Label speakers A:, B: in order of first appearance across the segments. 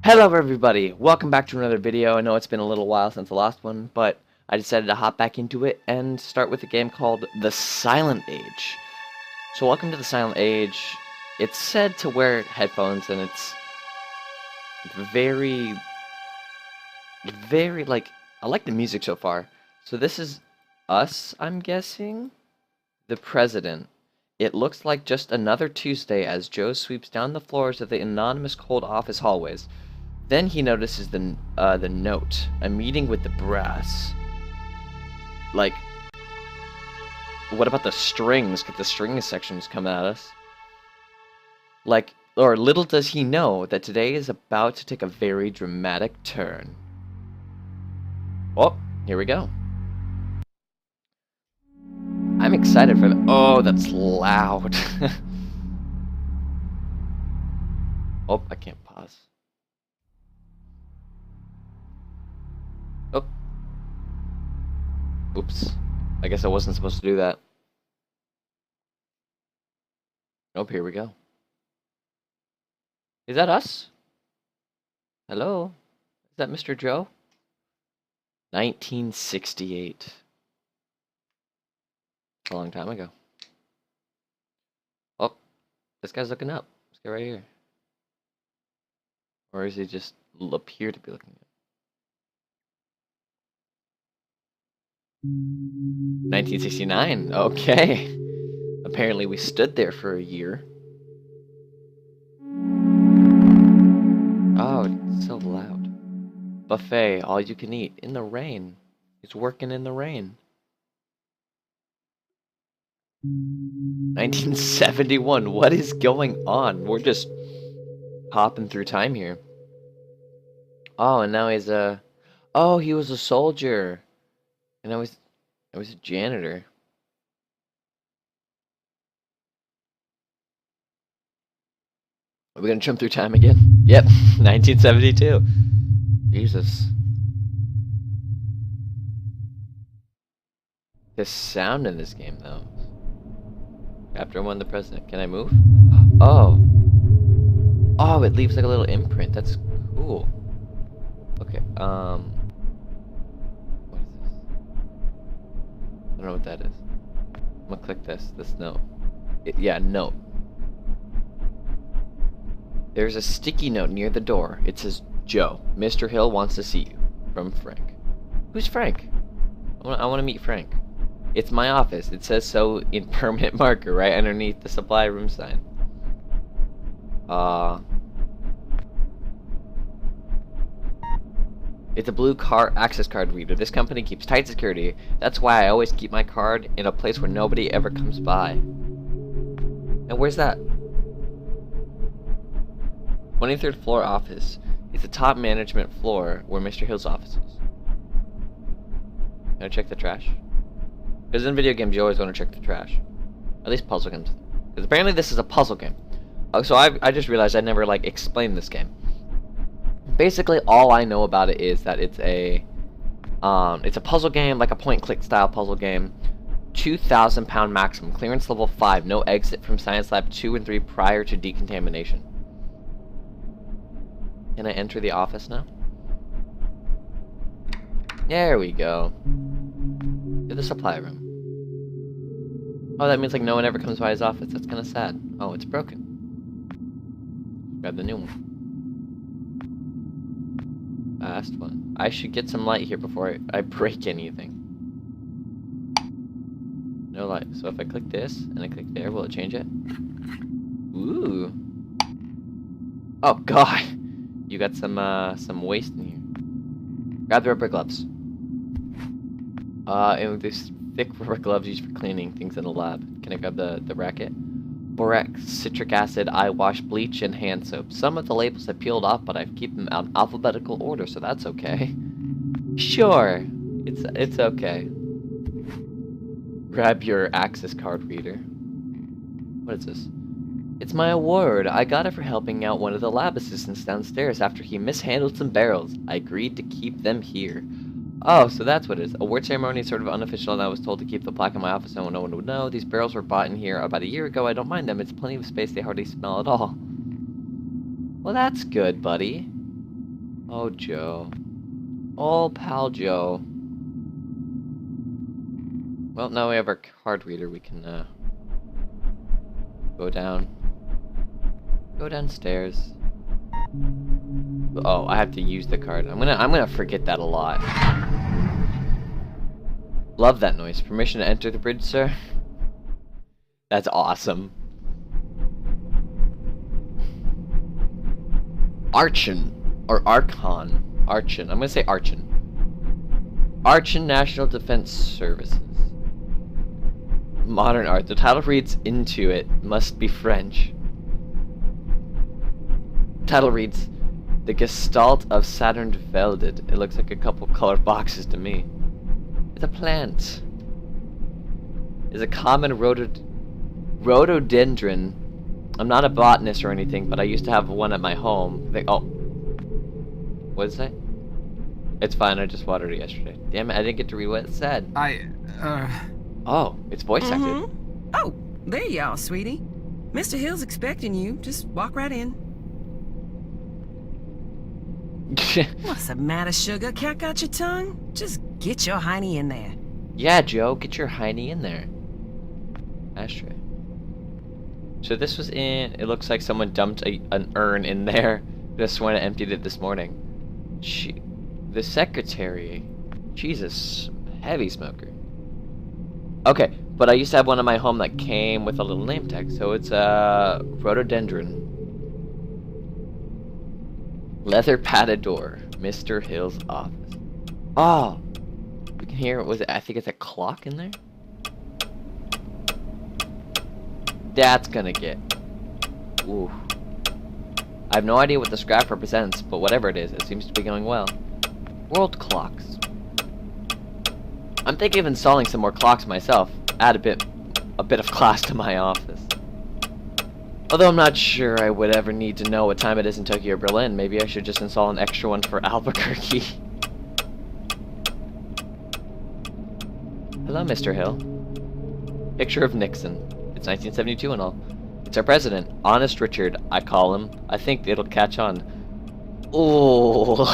A: Hello everybody, welcome back to another video. I know it's been a little while since the last one, but I decided to hop back into it and start with a game called The Silent Age. So welcome to The Silent Age. It's said to wear headphones and it's very, like, I like the music so far. So this is us, I'm guessing? The President. It looks like just another Tuesday as Joe sweeps down the floors of the anonymous cold office hallways. Then he notices the note, a meeting with the brass. Like, what about the strings? Could the strings sections come at us? Like, or little does he know that today is about to take a very dramatic turn. Oh, here we go. I'm excited for that. Oh, that's loud. Oh, I can't pause. Oh. Oops. I guess I wasn't supposed to do that. Oh, here we go. Is that us? Hello? Is that Mr. Joe? 1968. A long time ago. Oh, this guy's looking up. Let's get right here. Or is he just appear to be looking up? 1969. Okay. Apparently we stood there for a year. Oh, it's so loud. Buffet, all you can eat. In the rain. He's working in the rain. 1971. What is going on? We're just hopping through time here. Oh, and now he's a... Oh, he was a soldier. And I was a janitor. Are we gonna jump through time again? Yep, 1972. Jesus. The sound in this game, though. Chapter 1, the president. Can I move? Oh. Oh, it leaves like a little imprint. That's cool. Okay, what is this? I don't know what that is. I'm gonna click this note. Yeah, note. There's a sticky note near the door. It says, Joe, Mr. Hill wants to see you. From Frank. Who's Frank? I want to meet Frank. It's my office. It says so in permanent marker right underneath the supply room sign. It's a blue access card reader. This company keeps tight security. That's why I always keep my card in a place where nobody ever comes by. And where's that? 23rd floor office. It's the top management floor where Mr. Hill's office is. Can I check the trash? Because in video games you always want to check the trash. At least puzzle games. Because apparently this is a puzzle game. Oh, so I just realized I never like explained this game. Basically all I know about it is that it's a puzzle game, like a point-and-click style puzzle game. 2,000 pound maximum, clearance level 5, no exit from science lab 2 and 3 prior to decontamination. Can I enter the office now? There we go. To the supply room. Oh, that means like no one ever comes by his office. That's kind of sad. Oh, it's broken. Grab the new one. Last one. I should get some light here before I break anything. No light. So if I click this and I click there, will it change it? Ooh. Oh God. You got some waste in here. Grab the rubber gloves. And these thick rubber gloves used for cleaning things in the lab. Can I grab the racket? Borax, citric acid, eye wash, bleach, and hand soap. Some of the labels have peeled off, but I've kept them in alphabetical order, so that's okay. Sure, it's okay. Grab your access card reader. What is this? It's my award. I got it for helping out one of the lab assistants downstairs after he mishandled some barrels. I agreed to keep them here. Oh, so that's what it is. Award ceremony is sort of unofficial, and I was told to keep the plaque in my office so no one would know. These barrels were bought in here about a year ago. I don't mind them. It's plenty of space. They hardly smell at all. Well, that's good, buddy. Oh, Joe. Oh, pal Joe. Well, now we have our card reader. We can go downstairs. Oh, I have to use the card. I'm gonna forget that a lot. Love that noise. Permission to enter the bridge, sir? That's awesome. Archon. Or Archon. Archon. I'm gonna say Archon. Archon National Defense Services. Modern art. The title reads into it. Must be French. Title reads The Gestalt of Saturn Velded. It looks like a couple colored boxes to me. It's a plant. It's a common rhododendron. I'm not a botanist or anything, but I used to have one at my home. Oh. What is that? It's fine, I just watered it yesterday. Damn it, I didn't get to read what it said. Oh, it's voice acted.
B: Oh, there you are, sweetie. Mr. Hill's expecting you. Just walk right in. What's the matter, sugar? Cat got your tongue? Just get your hiney in there.
A: Yeah, Joe, get your hiney in there. Ashtray. So this was in... It looks like someone dumped an urn in there. Just when I emptied it this morning. The secretary. Jesus, heavy smoker. Okay, but I used to have one in my home that came with a little name tag. So it's a rhododendron. Leather padded door. Mr. Hill's office. Oh, you can hear it. I think it's a clock in there. That's gonna get. Ooh. I have no idea what the scrap represents, but whatever it is, it seems to be going well. World clocks. I'm thinking of installing some more clocks myself. Add a bit of class to my office. Although I'm not sure I would ever need to know what time it is in Tokyo or Berlin. Maybe I should just install an extra one for Albuquerque. Hello, Mr. Hill. Picture of Nixon. It's 1972 and all. It's our president, Honest Richard, I call him. I think it'll catch on. Oh,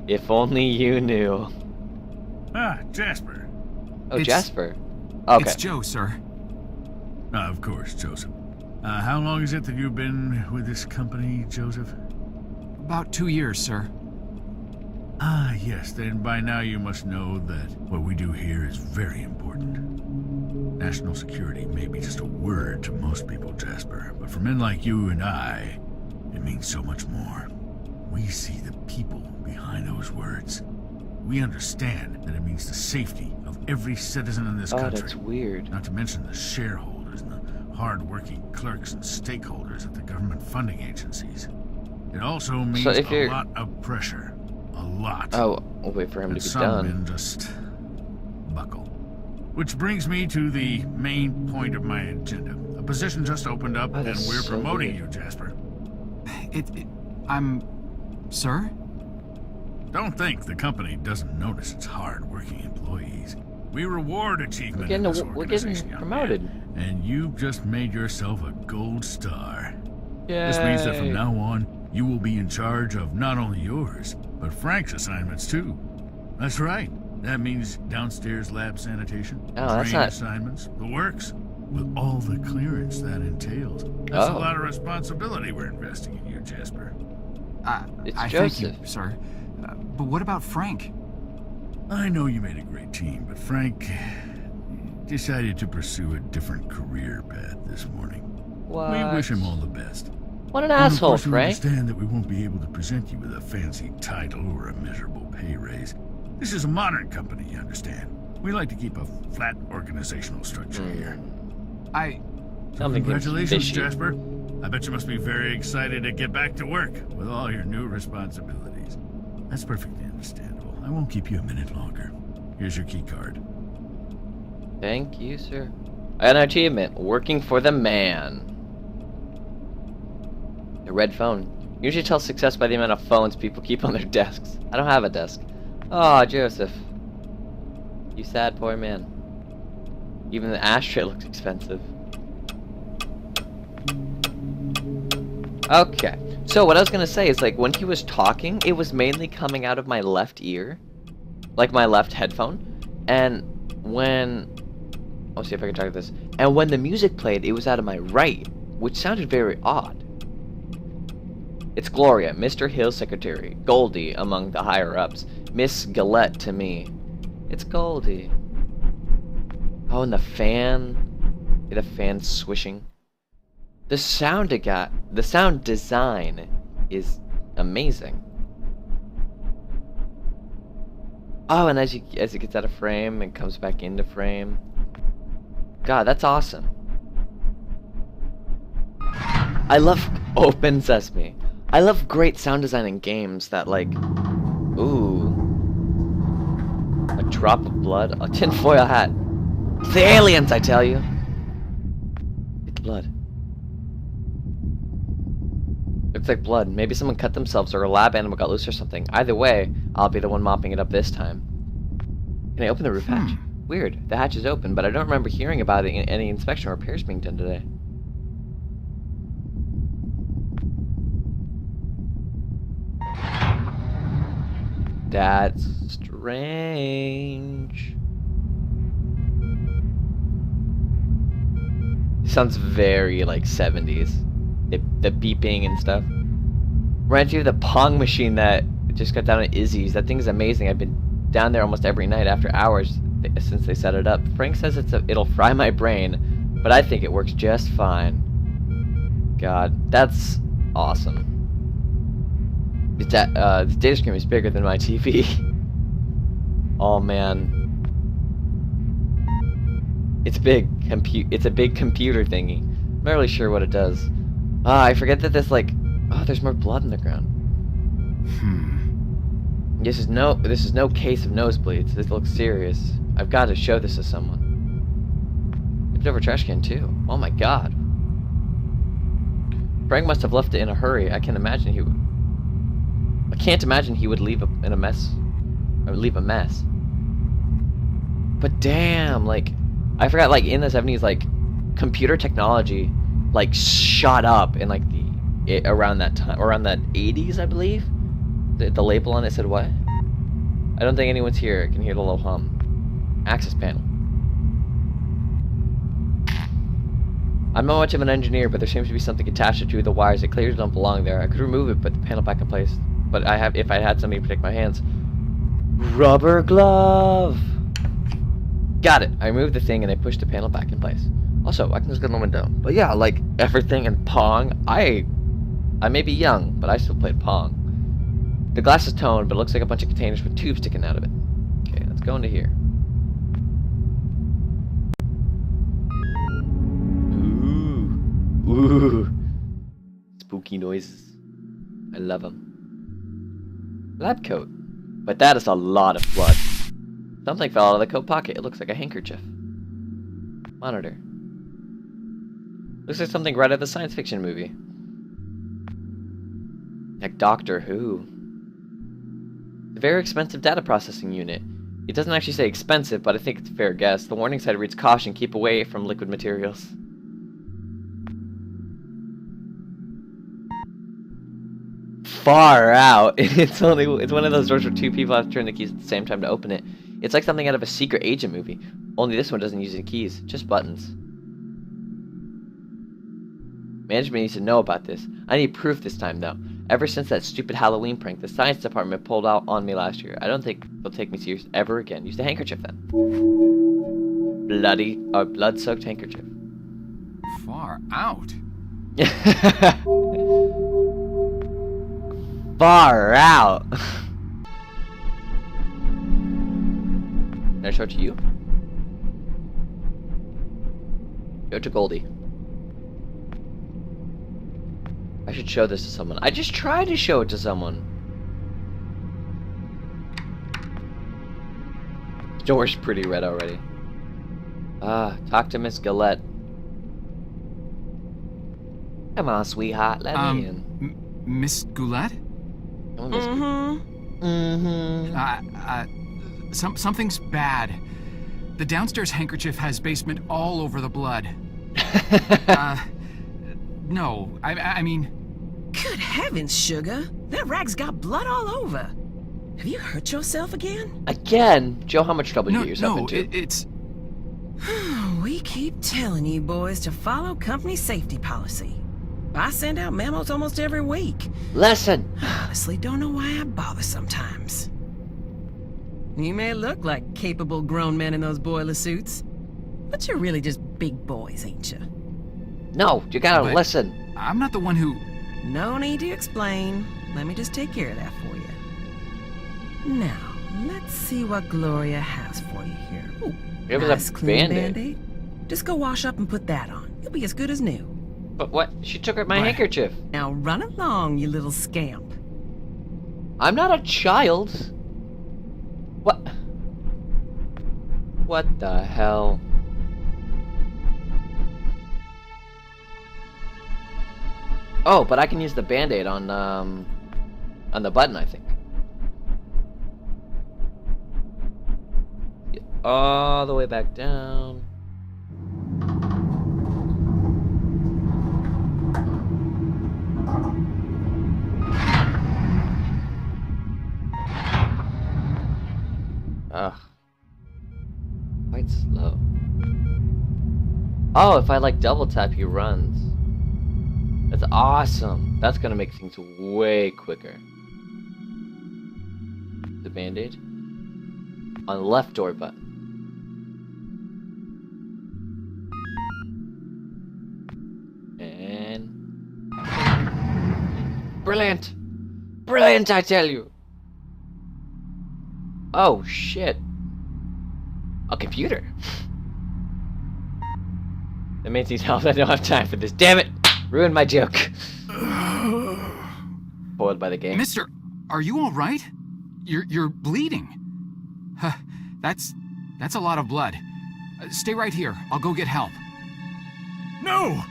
A: if only you knew.
C: Ah, Jasper.
A: Oh, Jasper. Okay.
D: It's Joe, sir.
C: Of course, Joseph. How long is it that you've been with this company, Joseph?
D: About 2 years, sir.
C: Ah, yes, then by now you must know that what we do here is very important. National security may be just a word to most people, Jasper, but for men like you and I, it means so much more. We see the people behind those words. We understand that it means the safety of every citizen in this country.
A: Oh, that's weird.
C: Not to mention the shareholders and the hard-working clerks and stakeholders at the government funding agencies. It also means a lot of pressure. A lot.
A: Oh, we'll wait for him to be
C: some
A: done.
C: men just buckle. Which brings me to the main point of my agenda. A position just opened up, and we're promoting you, Jasper.
D: Sir?
C: Don't think the company doesn't notice its hard-working employees. We reward achievement in this
A: We're getting
C: organization,
A: promoted.
C: and you've just made yourself a gold star.
A: Yay.
C: This means that from now on, you will be in charge of not only yours, but Frank's assignments too. That's right. That means downstairs lab sanitation, train assignments, the works, with all the clearance that entails. That's a lot of responsibility we're investing in you, Jasper.
D: I
A: Joseph.
D: thank you, sir. But what about Frank?
C: I know you made a great team, but Frank decided to pursue a different career path this morning.
A: What?
C: We wish him all the best.
A: What an asshole,
C: Of course, we
A: Frank.
C: understand that we won't be able to present you with a fancy title or a miserable pay raise. This is a modern company, you understand. We like to keep a flat organizational structure here. Congratulations, Jasper. I bet you must be very excited to get back to work with all your new responsibilities. That's perfectly understandable. I won't keep you a minute longer. Here's your key card.
A: Thank you, sir. An achievement. Working for the man. A red phone. Usually tells success by the amount of phones people keep on their desks. I don't have a desk. Oh, Joseph. You sad poor man. Even the ashtray looks expensive. Okay. So what I was gonna say is, like, when he was talking, it was mainly coming out of my left ear, like my left headphone, and when I'll see if I can track this. And when the music played, it was out of my right, which sounded very odd. It's Gloria, Mr. Hill's secretary, Goldie among the higher-ups, Miss Galette to me. It's Goldie. Oh, and the fan. Yeah, the fan swishing. The sound it got, the sound design is amazing. Oh, and as it gets out of frame, it comes back into frame. God, that's awesome. I love Open Sesame. I love great sound design in games that, like, ooh, a drop of blood, a tinfoil hat. It's the aliens, I tell you. It's blood. Looks like blood. Maybe someone cut themselves or a lab animal got loose or something. Either way, I'll be the one mopping it up this time. Can I open the roof hatch? Weird. The hatch is open, but I don't remember hearing about any inspection or repairs being done today. That's strange. Sounds very like 70s. The beeping and stuff. Ran through the Pong machine that just got down at Izzy's. That thing is amazing. I've been down there almost every night after hours since they set it up. Frank says it'll fry my brain, but I think it works just fine. God, that's awesome. This data screen is bigger than my TV. Oh man. It's big. It's a big computer thingy. I'm not really sure what it does. I forget that there's like, oh, there's more blood in the ground. This is no case of nosebleeds. This looks serious. I've got to show this to someone. Tipped over a trash can too. Oh my god. Frank must have left it in a hurry. I can't imagine he would leave a mess. But damn, like, I forgot, like, in the 70s, like, computer technology, like, shot up in, like, around that time, around that 80s, I believe. The label on it said what? I don't think anyone's here. I can hear the low hum. Access panel. I'm not much of an engineer, but there seems to be something attached to the wires that clearly don't belong there. I could remove it, put the panel back in place. But if I had something to protect my hands. Rubber glove! Got it. I removed the thing and I pushed the panel back in place. Also, I can just go in the window. But yeah, like everything in Pong, I may be young, but I still played Pong. The glass is toned, but it looks like a bunch of containers with tubes sticking out of it. Okay, let's go into here. Ooh. Spooky noises. I love them. Lab coat. But that is a lot of blood. Something fell out of the coat pocket. It looks like a handkerchief. Monitor. Looks like something right out of the science fiction movie. Like Doctor Who. It's a very expensive data processing unit. It doesn't actually say expensive, but I think it's a fair guess. The warning sign reads caution, keep away from liquid materials. Far out. It's one of those doors where two people have to turn the keys at the same time to open it. It's like something out of a secret agent movie. Only this one doesn't use any keys, just buttons. Management needs to know about this. I need proof this time, though. Ever since that stupid Halloween prank the science department pulled out on me last year, I don't think they'll take me serious ever again. Use the handkerchief then. Blood-soaked handkerchief.
D: Far out.
A: Far out. Can I show it to you? Show it to Goldie. I should show this to someone. I just tried to show it to someone. The door's pretty red already. Talk to Miss Galette. Come on, sweetheart, let me in.
D: Miss Goulette?
A: Come on, Miss
D: Something's bad. The downstairs handkerchief has basement all over the blood. No, I mean,
B: Good heavens, Sugar. That rag's got blood all over. Have you hurt yourself again?
A: Again? Joe, how much trouble you
D: No,
A: get yourself
D: no,
A: into?
D: it's...
B: We keep telling you boys to follow company safety policy. I send out memos almost every week.
A: Lesson!
B: Honestly, don't know why I bother sometimes. You may look like capable grown men in those boiler suits, but you're really just big boys, ain't you?
A: No, you gotta
D: But-
A: listen.
D: I'm not the one who...
B: No need to explain. Let me just take care of that for you. Now, let's see what Gloria has for you here. Ooh,
A: It was
B: nice
A: a
B: clean
A: Band-Aid.
B: Band-Aid. Just go wash up and put that on. You'll be as good as new.
A: But what? She took my
D: But-
A: handkerchief.
B: Now run along, you little scamp.
A: I'm not a child. What? What the hell? Oh, but I can use the Band-Aid on the button, I think. All the way back down. Ugh. Quite slow. Oh, if I like double tap, he runs. That's awesome. That's gonna make things way quicker. The Band-Aid. On the left door button. And... Brilliant! Brilliant, I tell you! Oh, shit. A computer. That means he's helped. I don't have time for this. Damn it! Ruined my joke. Spoiled by the game.
D: Mister, are you all right? You're bleeding. Huh, that's a lot of blood. Stay right here. I'll go get help.
C: No!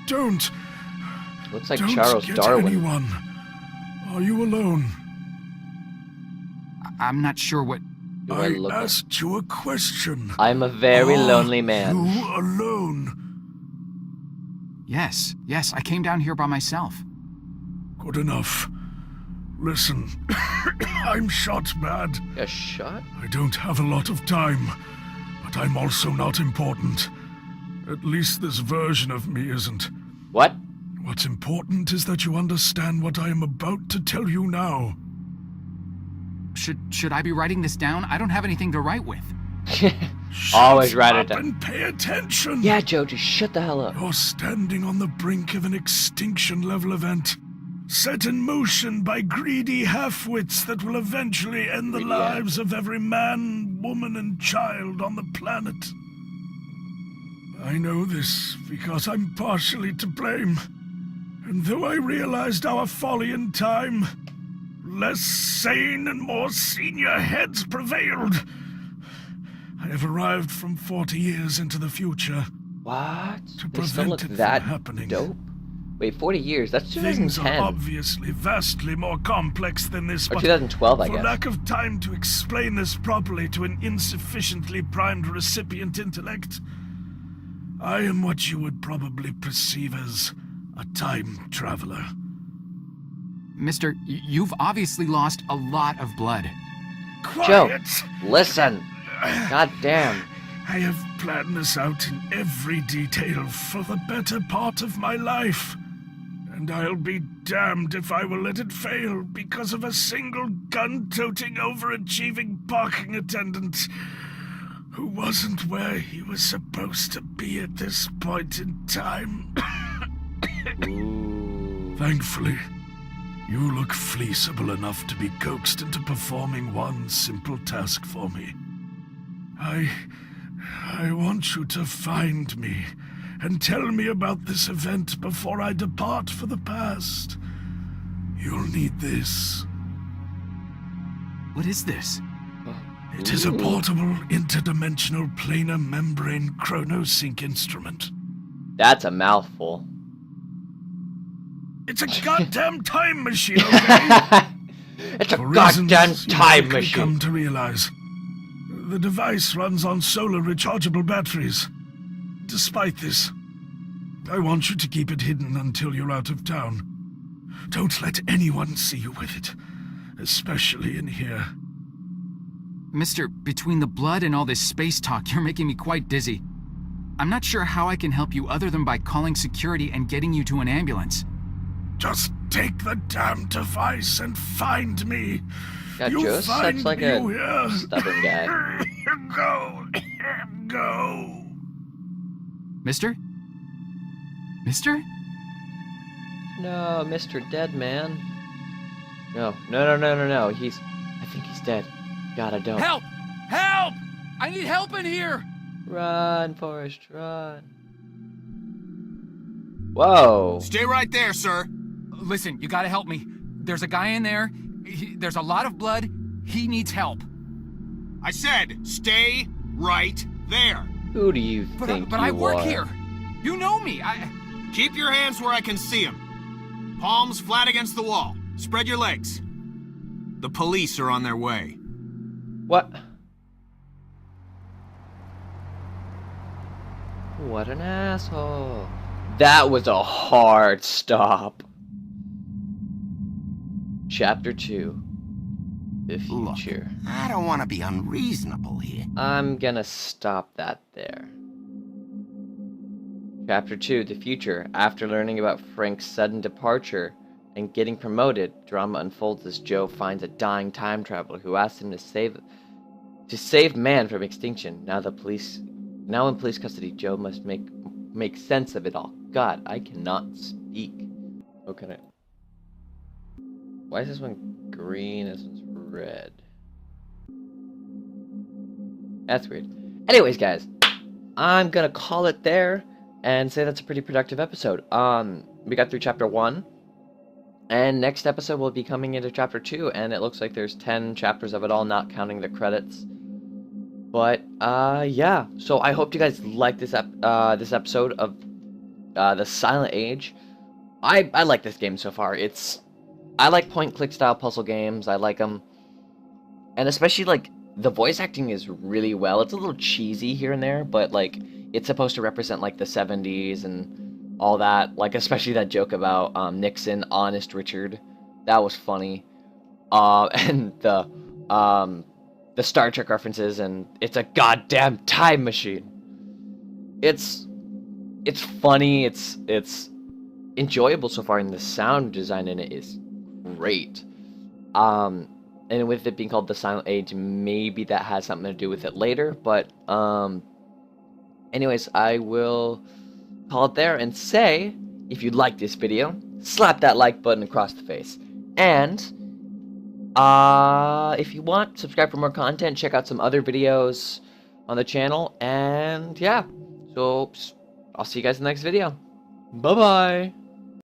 C: Don't!
A: Looks like
C: Don't
A: Charles
C: get
A: Darwin.
C: anyone. Are you alone?
D: I'm not sure what...
A: Do I
C: I
A: look like-
C: asked you a question.
A: I'm a very
C: Are
A: lonely man.
C: You alone?
D: Yes, I came down here by myself.
C: Good enough. Listen, I'm shot bad.
A: A shot?
C: I don't have a lot of time, but I'm also not important. At least this version of me isn't.
A: What?
C: What's important is that you understand what I am about to tell you now.
D: Should I be writing this down? I don't have anything to write with.
A: Always
C: Shut
A: write it
C: up
A: down.
C: and pay attention.
A: Yeah, Joe, just shut the hell up.
C: You're standing on the brink of an extinction-level event, set in motion by greedy half-wits that will eventually end the
A: Greedy
C: lives of every man, woman, and child on the planet. I know this because I'm partially to blame. And though I realized our folly in time, less sane and more senior heads prevailed. I have arrived from 40 years into the future.
A: What?
C: To
A: They still
C: prevent
A: look
C: it from
A: that
C: happening.
A: dope? Wait, 40 years? That's
C: Things are
A: 2010.
C: obviously vastly more complex than this,
A: Or
C: but
A: 2012, I
C: for
A: guess.
C: lack of time to explain this properly to an insufficiently primed recipient intellect, I am what you would probably perceive as a time traveler.
D: Mister, you've obviously lost a lot of blood.
A: Joe,
C: Quiet!
A: listen. God damn.
C: I have planned this out in every detail for the better part of my life. And I'll be damned if I will let it fail because of a single gun-toting, overachieving parking attendant who wasn't where he was supposed to be at this point in time.
A: Ooh.
C: Thankfully, you look fleeceable enough to be coaxed into performing one simple task for me. I want you to find me and tell me about this event before I depart for the past. You'll need this.
D: What is this?
C: It is a
A: Ooh.
C: portable, interdimensional planar membrane chronosync instrument.
A: That's a mouthful.
C: It's a goddamn time machine, okay?
A: It's a
C: For
A: goddamn
C: reasons you
A: time
C: quickly
A: machine.
C: come to realize. The device runs on solar rechargeable batteries. Despite this, I want you to keep it hidden until you're out of town. Don't let anyone see you with it. Especially in here.
D: Mister, between the blood and all this space talk, you're making me quite dizzy. I'm not sure how I can help you other than by calling security and getting you to an ambulance.
C: Just take the damn device and find me.
A: God,
C: You'll
A: Joe's
C: find
A: such like
C: me
A: a
C: here.
A: stubborn guy.
C: Go. Go.
D: Mister? Mister?
A: No, Mr. Dead Man. No. No. I think he's dead. God, I don't.
D: Help! Help! I need help in here!
A: Run, Forrest, run. Whoa.
E: Stay right there, sir.
D: Listen, you gotta help me. There's a guy in there. There's a lot of blood. He needs help.
E: I said, stay right there.
A: Who do you think
D: But
A: you
D: I work
A: are?
D: here. You know me.
E: Keep your hands where I can see them. Palms flat against the wall. Spread your legs. The police are on their way.
A: What? What an asshole. That was a hard stop. Chapter 2. The future.
F: Look, I don't want to be unreasonable here.
A: I'm gonna stop that there. Chapter 2, The Future. After learning about Frank's sudden departure and getting promoted, drama unfolds as Joe finds a dying time traveler who asks him to save man from extinction. Now in police custody, Joe must make sense of it all. God, I cannot speak. Okay. Why is this one green? This one's red. That's weird. Anyways, guys, I'm gonna call it there and say that's a pretty productive episode. We got through chapter 1, and next episode we'll be coming into chapter 2, and it looks like there's 10 chapters of it all, not counting the credits. But yeah. So I hope you guys like this episode of the Silent Age. I like this game so far. I like point-click style puzzle games. I like them, and especially like the voice acting is really well. It's a little cheesy here and there, but like it's supposed to represent like the 70s and all that. Like especially that joke about Nixon, Honest Richard. That was funny. And the Star Trek references, and it's a goddamn time machine. It's funny. It's enjoyable so far, and the sound design in it is great. And with it being called the Silent Age, maybe that has something to do with it later. But anyways, I will call it there and say, if you like this video, slap that like button across the face. And if you want, subscribe for more content. Check out some other videos on the channel. And yeah, so I'll see you guys in the next video. Bye bye.